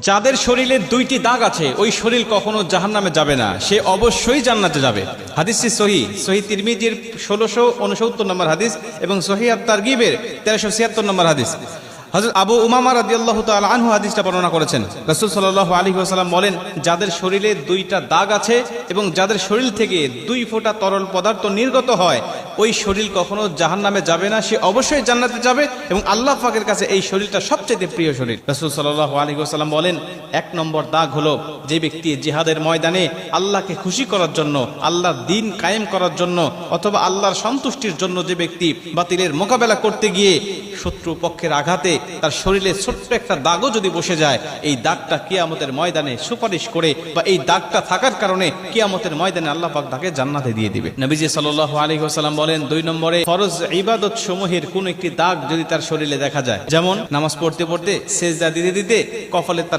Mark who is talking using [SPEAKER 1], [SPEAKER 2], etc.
[SPEAKER 1] যাদের শরীরে দুইটি দাগ আছে ওই শরীর কখনো জাহান্নামে যাবে না, সে অবশ্যই জান্নাতে যাবে। হাদিসটি সহিহ তিরমিজির 1669 নম্বর হাদিস এবং সহিহ আত-তারগিবের 1376 নম্বর হাদিস। হযরত আবু উমামা রাদিয়াল্লাহু তাআলা আনহু হাদিসটা বর্ণনা করেছেন। রাসূল সাল্লাল্লাহু আলাইহি ওয়াসাল্লাম বলেন, যাদের শরীরে দুইটা দাগ আছে এবং যাদের শরীর থেকে 2 ফোঁটা তরল পদার্থ নির্গত হয় ওই শরীর কখনো জাহান্নামে যাবে না, সে অবশ্যই জান্নাতে যাবে এবং আল্লাহ পাকের কাছে এই শরীরটা সবচেয়ে প্রিয় শরীর। রাসূল সাল্লাল্লাহু আলাইহি ওয়াসাল্লাম বলেন, 1 নম্বর দাগ হলো যে ব্যক্তি জিহাদের ময়দানে আল্লাহকে খুশি করার জন্য, আল্লাহর দ্বীন কায়েম করার জন্য অথবা আল্লাহর সন্তুষ্টির জন্য যে ব্যক্তি বাতিলের মোকাবেলা করতে গিয়ে শত্রু পক্ষের আঘাতে তার শরীরে ছোট্ট একটা দাগও যদি বসে যায়, এই দাগটা কিয়ামতের ময়দানে সুপারিশ করে বা এই দাগটা থাকার কারণে কিয়ামতের ময়দানে আল্লাহ পাক তাকে জান্নাতে দিয়ে দিবে। নবীজি সাল্লাল্লাহু আলাইহি ওয়াসাল্লাম বলেন, 2 নম্বরে ফরজ ইবাদত সমূহের কোন একটি দাগ যদি তার শরীরে দেখা যায়, যেমন নামাজ পড়তে পড়তে সেজদা দিতে দিতে কপালে তার